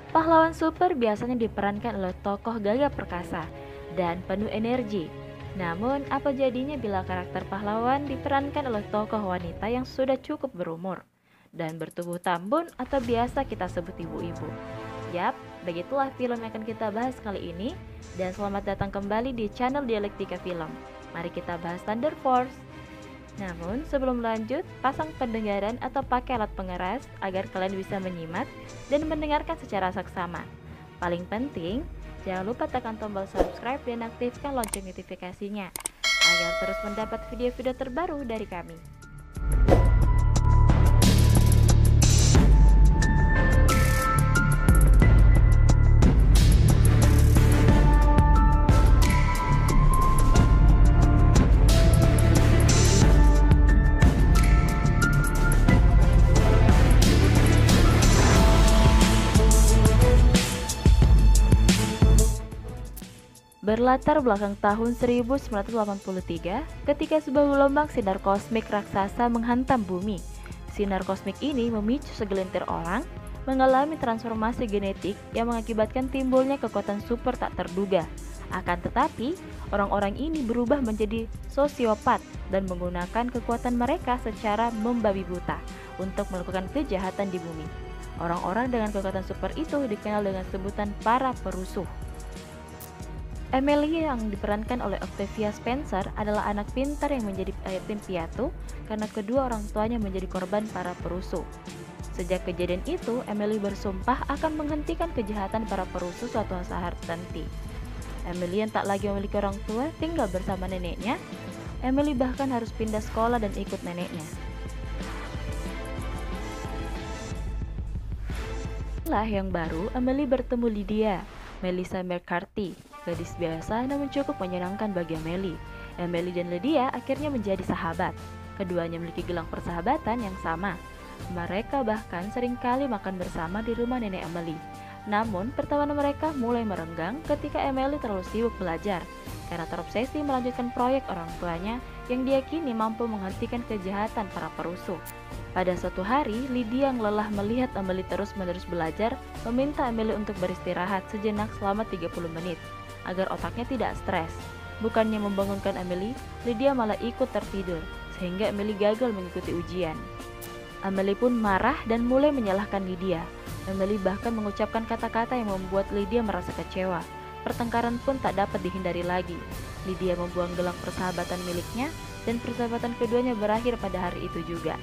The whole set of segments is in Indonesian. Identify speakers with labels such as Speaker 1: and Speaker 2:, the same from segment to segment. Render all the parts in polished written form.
Speaker 1: Pahlawan super biasanya diperankan oleh tokoh gagah perkasa dan penuh energi. Namun, apa jadinya bila karakter pahlawan diperankan oleh tokoh wanita yang sudah cukup berumur dan bertubuh tambun atau biasa kita sebut ibu-ibu? Yap, begitulah film yang akan kita bahas kali ini. Dan selamat datang kembali di channel Dialektika Film. Mari kita bahas Thunder Force. Namun, sebelum lanjut, pasang pendengaran atau pakai alat pengeras agar kalian bisa menyimak dan mendengarkan secara saksama. Paling penting, jangan lupa tekan tombol subscribe dan aktifkan lonceng notifikasinya agar terus mendapat video-video terbaru dari kami. Berlatar belakang tahun 1983, ketika sebuah gelombang sinar kosmik raksasa menghantam bumi. Sinar kosmik ini memicu segelintir orang mengalami transformasi genetik yang mengakibatkan timbulnya kekuatan super tak terduga. Akan tetapi, orang-orang ini berubah menjadi sosiopat dan menggunakan kekuatan mereka secara membabi buta untuk melakukan kejahatan di bumi. Orang-orang dengan kekuatan super itu dikenal dengan sebutan para perusuh. Emily yang diperankan oleh Octavia Spencer adalah anak pintar yang menjadi yatim piatu karena kedua orang tuanya menjadi korban para perusuh. Sejak kejadian itu, Emily bersumpah akan menghentikan kejahatan para perusuh suatu saat nanti. Emily yang tak lagi memiliki orang tua tinggal bersama neneknya. Emily bahkan harus pindah sekolah dan ikut neneknya. Setelah yang baru, Emily bertemu Lydia, Melissa McCarthy, gadis biasa namun cukup menyenangkan bagi Emily. Emily dan Lydia akhirnya menjadi sahabat. Keduanya memiliki gelang persahabatan yang sama. Mereka bahkan seringkali makan bersama di rumah nenek Emily. Namun, pertemanan mereka mulai merenggang ketika Emily terlalu sibuk belajar karena terobsesi melanjutkan proyek orang tuanya yang diyakini mampu menghentikan kejahatan para perusuh. Pada suatu hari, Lydia yang lelah melihat Emily terus-menerus belajar meminta Emily untuk beristirahat sejenak selama 30 menit agar otaknya tidak stres. Bukannya membangunkan Emily, Lydia malah ikut tertidur sehingga Emily gagal mengikuti ujian. Emily pun marah dan mulai menyalahkan Lydia. Emily bahkan mengucapkan kata-kata yang membuat Lydia merasa kecewa. Pertengkaran pun tak dapat dihindari lagi. Lydia membuang gelang persahabatan miliknya dan persahabatan keduanya berakhir pada hari itu juga.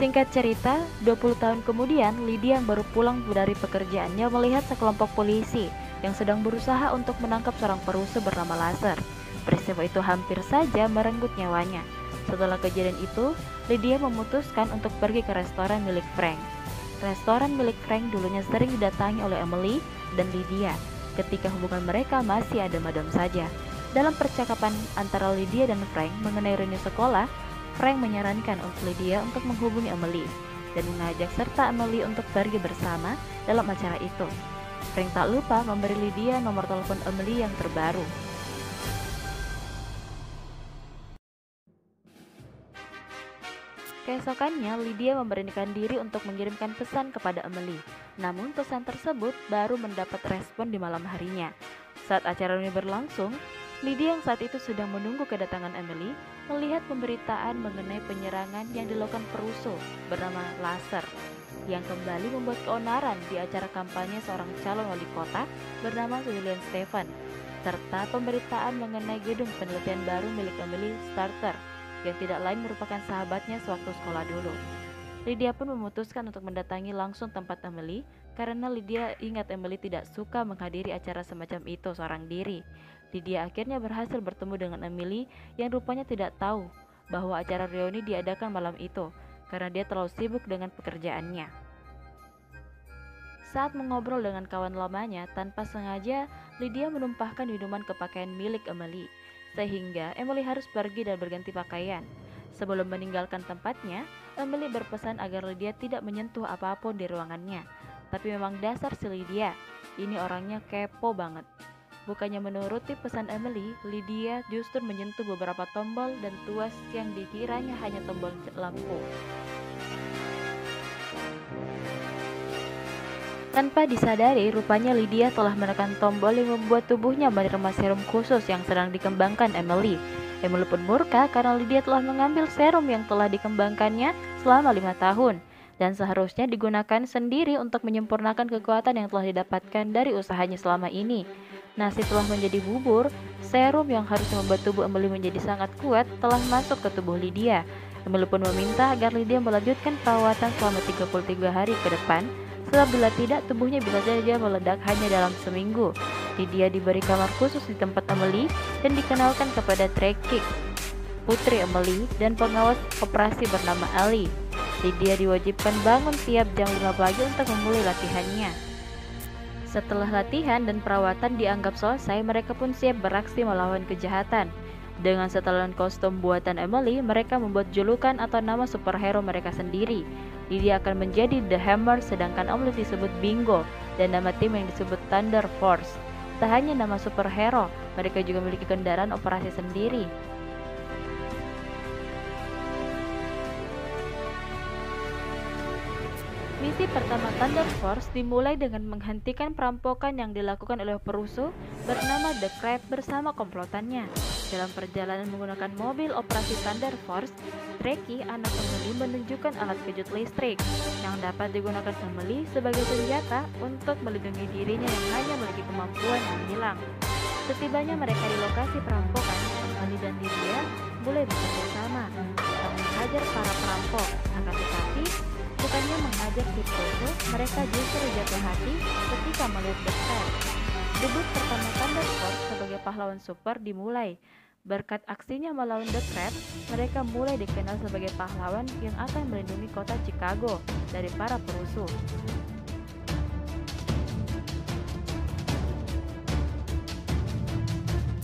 Speaker 1: Singkat cerita, 20 tahun kemudian, Lydia yang baru pulang dari pekerjaannya melihat sekelompok polisi yang sedang berusaha untuk menangkap seorang perusuh bernama Laser. Peristiwa itu hampir saja merenggut nyawanya. Setelah kejadian itu, Lydia memutuskan untuk pergi ke restoran milik Frank. Restoran milik Frank dulunya sering didatangi oleh Emily dan Lydia ketika hubungan mereka masih adem-adem saja. Dalam percakapan antara Lydia dan Frank mengenai reuni sekolah, Frank menyarankan untuk Lydia untuk menghubungi Emily dan mengajak serta Emily untuk pergi bersama dalam acara itu. Frank tak lupa memberi Lydia nomor telepon Emily yang terbaru. Keesokannya, Lydia memberanikan diri untuk mengirimkan pesan kepada Emily. Namun pesan tersebut baru mendapat respon di malam harinya. Saat acara ini berlangsung, Lydia yang saat itu sedang menunggu kedatangan Emily melihat pemberitaan mengenai penyerangan yang dilakukan perusuh bernama Laser yang kembali membuat keonaran di acara kampanye seorang calon wali kota bernama William Stephen, serta pemberitaan mengenai gedung penelitian baru milik Emily Starter yang tidak lain merupakan sahabatnya sewaktu sekolah dulu. Lydia pun memutuskan untuk mendatangi langsung tempat Emily karena Lydia ingat Emily tidak suka menghadiri acara semacam itu seorang diri. Lydia akhirnya berhasil bertemu dengan Emily yang rupanya tidak tahu bahwa acara reuni diadakan malam itu karena dia terlalu sibuk dengan pekerjaannya. Saat mengobrol dengan kawan lamanya, tanpa sengaja Lydia menumpahkan minuman ke pakaian milik Emily, sehingga Emily harus pergi dan berganti pakaian. Sebelum meninggalkan tempatnya, Emily berpesan agar Lydia tidak menyentuh apapun di ruangannya. Tapi memang dasar si Lydia, ini orangnya kepo banget. Bukannya menuruti pesan Emily, Lydia justru menyentuh beberapa tombol dan tuas yang dikiranya hanya tombol lampu. Tanpa disadari, rupanya Lydia telah menekan tombol yang membuat tubuhnya menerima serum khusus yang sedang dikembangkan Emily. Emily pun murka karena Lydia telah mengambil serum yang telah dikembangkannya selama 5 tahun dan seharusnya digunakan sendiri untuk menyempurnakan kekuatan yang telah didapatkan dari usahanya selama ini. Nasi telah menjadi bubur, serum yang harusnya membuat tubuh Emily menjadi sangat kuat telah masuk ke tubuh Lydia. Emily pun meminta agar Lydia melanjutkan perawatan selama 33 hari ke depan, sebab bila tidak tubuhnya bisa saja meledak hanya dalam seminggu. Lydia diberi kamar khusus di tempat Emily dan dikenalkan kepada Tracy, putri Emily, dan pengawas operasi bernama Ali. Lydia diwajibkan bangun tiap jam 5 pagi untuk memulai latihannya. Setelah latihan dan perawatan dianggap selesai, mereka pun siap beraksi melawan kejahatan. Dengan setelan kostum buatan Emily, mereka membuat julukan atau nama superhero mereka sendiri. Lydia akan menjadi The Hammer, sedangkan Emily disebut Bingo, dan nama tim yang disebut Thunder Force. Tak hanya nama superhero, mereka juga memiliki kendaraan operasi sendiri. Misi pertama Thunder Force dimulai dengan menghentikan perampokan yang dilakukan oleh perusuh bernama The Crab bersama komplotannya. Dalam perjalanan menggunakan mobil operasi Thunder Force, Tracy, anak Emily, menunjukkan alat kejut listrik yang dapat digunakan Emily sebagai senjata untuk melindungi dirinya yang hanya memiliki kemampuan yang hilang. Setibanya mereka di lokasi perampokan, Emily dan Lydia mulai bekerja sama untuk menghajar para perampok. Akan tetapi, bukannya menghajar si perusuh, mereka justru jatuh hati ketika melihat The Crab. Debut pertama Thunder Force sebagai pahlawan super dimulai. Berkat aksinya melawan The Crab, mereka mulai dikenal sebagai pahlawan yang akan melindungi kota Chicago dari para perusuh.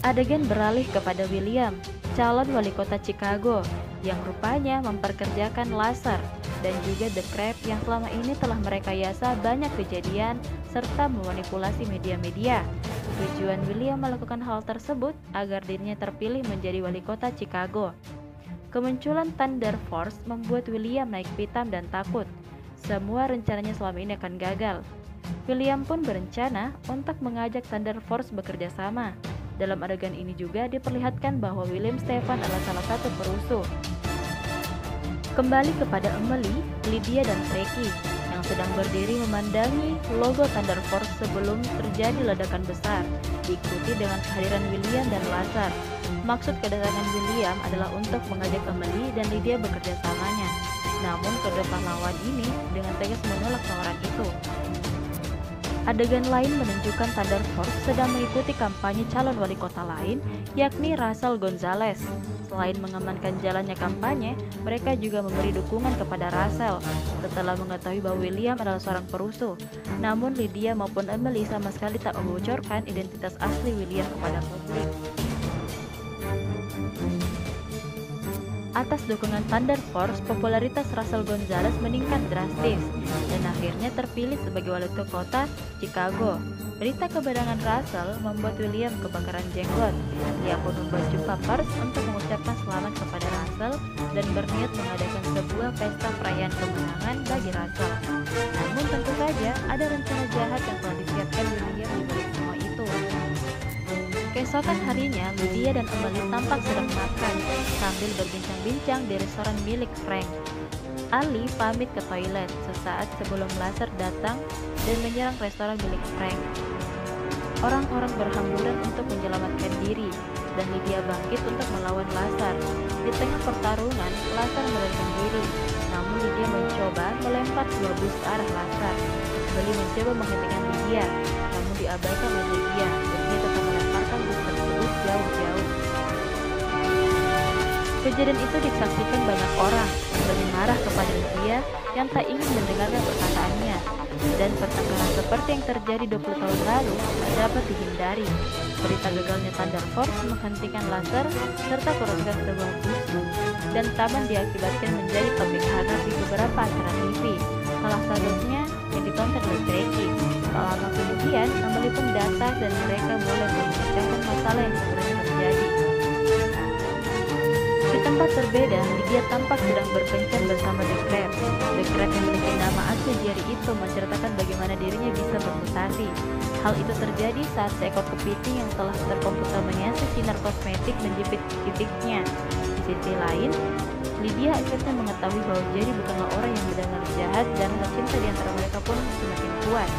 Speaker 1: Adegan beralih kepada William, calon wali kota Chicago, yang rupanya memperkerjakan laser, dan juga The Crab yang selama ini telah merekayasa banyak kejadian serta memanipulasi media-media. Tujuan William melakukan hal tersebut agar dirinya terpilih menjadi wali kota Chicago. Kemunculan Thunder Force membuat William naik pitam dan takut. Semua rencananya selama ini akan gagal. William pun berencana untuk mengajak Thunder Force bekerja sama. Dalam adegan ini juga diperlihatkan bahwa William Stephen adalah salah satu perusuh. Kembali kepada Emily, Lydia, dan Tracy yang sedang berdiri memandangi logo Thunder Force sebelum terjadi ledakan besar, diikuti dengan kehadiran William dan Lazar. Maksud kedatangan William adalah untuk mengajak Emily dan Lydia bekerja samanya. Namun kedua pahlawan ini dengan tegas menolak tawaran itu. Adegan lain menunjukkan Thunder Force sedang mengikuti kampanye calon wali kota lain, yakni Russell Gonzalez. Selain mengamankan jalannya kampanye, mereka juga memberi dukungan kepada Russell setelah mengetahui bahwa William adalah seorang perusuh. Namun Lydia maupun Emily sama sekali tak membocorkan identitas asli William kepada publik. Atas dukungan Thunder Force, popularitas Russell Gonzalez meningkat drastis dan akhirnya terpilih sebagai wali kota Chicago. Berita kebenaran Russell membuat William kebakaran jenggot. Dia pun membuat jumpa pers untuk mengucapkan selamat kepada Russell dan berniat mengadakan sebuah pesta perayaan kemenangan bagi Russell. Namun tentu saja ada rencana jahat yang telah disiapkan William di balik semua itu. Keesokan harinya, Lydia dan Emily tampak sedang makan sambil berbincang-bincang di restoran milik Frank. Ali pamit ke toilet sesaat sebelum Lazar datang dan menyerang restoran milik Frank. Orang-orang berhamburan untuk menyelamatkan diri dan Lydia bangkit untuk melawan Lazar. Di tengah pertarungan, Lazar melarikan diri, namun Lydia mencoba melempar dua bus ke arah Lazar. Emily mencoba menghentikan Lydia, namun diabaikan oleh Lydia dan dia tetap melemparkan bus tersebut jauh-jauh. Kejadian itu disaksikan banyak orang. Emily marah kepada Lydia yang tak ingin mendengarkan perkataannya, dan pertengkaran seperti yang terjadi 20 tahun lalu tak dapat dihindari. Berita gagalnya Thunder Force menghentikan laser serta kerusakan sebuah bus dan taman diakibatkan menjadi topik hangat di beberapa acara TV, salah satunya yang ditonton oleh Tracy. Tak lama kemudian, Emily pun datang dan mereka mulai membicarakan masalah yang sebenarnya terjadi. Di tempat berbeda, Lydia tampak sedang berkencan bersama The Crab. The Crab yang memiliki nama asli Jerry itu menceritakan bagaimana dirinya bisa bermutasi. Hal itu terjadi saat seekor kepiting yang telah terkomputaminasi sinar kosmetik menjepit titiknya. Di sisi lain, Lydia akhirnya mengetahui bahwa Jerry bukanlah orang yang benar-benar jahat dan cinta di antara mereka pun semakin kuat.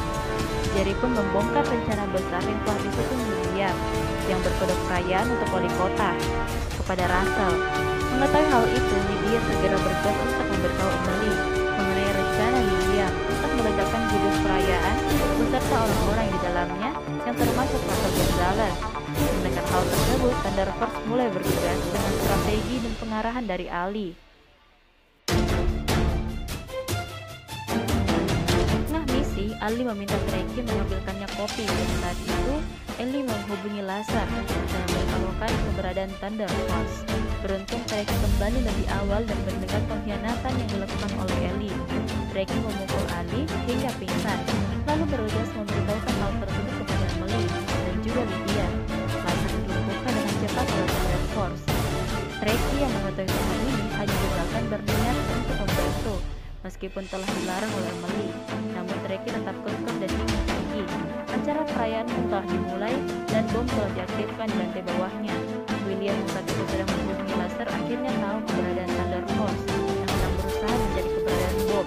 Speaker 1: Jerry pun membongkar rencana besar yang telah disusun Lydia yang berkedok perayaan untuk wali kota kepada Russell. Mengetahui hal itu, Lydia segera bergegas untuk memberitahu Emily mengenai rencana Lydia untuk meledakan hidup perayaan beserta orang-orang di dalamnya yang termasuk Russell Gonzalez. Mendengar hal tersebut, Thunder Force mulai bergegas dengan strategi dan pengarahan dari Ali. Tengah misi, Ali meminta Tracy mengambilkannya kopi dan saat itu Ellie menghubungi Lazar dan memberitahukan keberadaan Thunder Force. Beruntung Tracy kembali lebih awal dan mendengar pengkhianatan yang dilakukan oleh Ellie. Tracy memukul Ali hingga pingsan, lalu bergegas memberitahukan hal tersebut kepada Emily dan juga Lydia. Lazar dilumpuhkan dengan cepat oleh Thunder Force. Tracy yang mengetahui semua ini hanya dilakukan berniat untuk membantu, meskipun telah dilarang oleh Emily. Namun Tracy tetap kekeh dan ingin pergi. Acara perayaan pun telah dimulai dan bom telah diaktifkan di lantai bawahnya. William yang saat itu sedang menghubungi Lazar akhirnya tahu keberadaan Thunder Force yang sedang berusaha mencari keberadaan bom.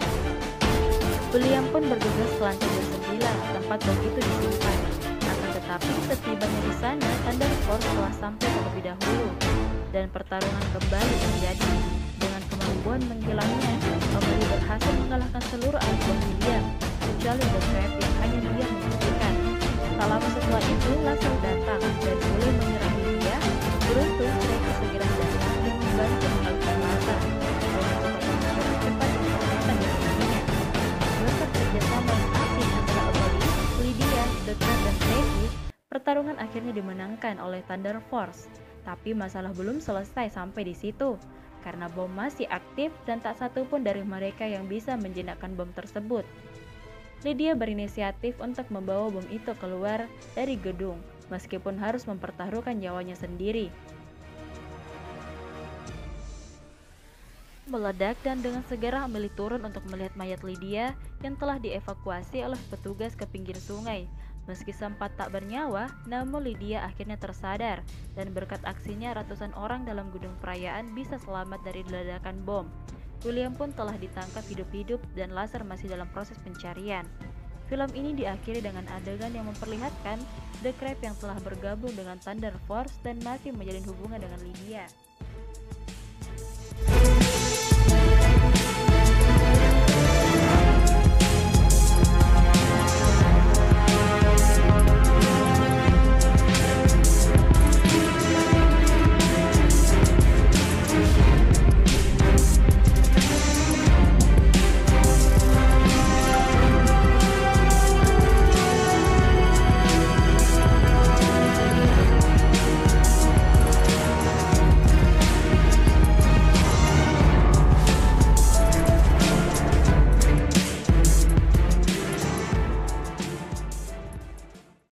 Speaker 1: William pun bergegas ke lantai 29 tempat bom itu disimpan. Akan tetapi setibanya di sana, Thunder Force telah sampai terlebih dahulu dan pertarungan kembali terjadi. Dengan kemampuan menghilangnya, Emily berhasil mengalahkan seluruh anak buah William, kecuali The Crab yang hanya dia menghentikan. Tak lama setelah itu, Lazar datang dan mulai menyerang Lydia. Beruntung, Tracy segera datang dan membantu mengalahkan Lazar. Cepat mengalahkan dirinya. Berkat kerjasama yang apik antara Emily, Lydia, The Crab, dan Tracy, pertarungan akhirnya dimenangkan oleh Thunder Force. Tapi masalah belum selesai sampai di situ, karena bom masih aktif dan tak satu pun dari mereka yang bisa menjinakkan bom tersebut. Lydia berinisiatif untuk membawa bom itu keluar dari gedung, meskipun harus mempertaruhkan nyawanya sendiri. Meledak dan dengan segera Emily turun untuk melihat mayat Lydia yang telah dievakuasi oleh petugas ke pinggir sungai. Meski sempat tak bernyawa, namun Lydia akhirnya tersadar dan berkat aksinya ratusan orang dalam gedung perayaan bisa selamat dari ledakan bom. William pun telah ditangkap hidup-hidup dan Lazar masih dalam proses pencarian. Film ini diakhiri dengan adegan yang memperlihatkan The Crab yang telah bergabung dengan Thunder Force dan masih menjalin hubungan dengan Lydia.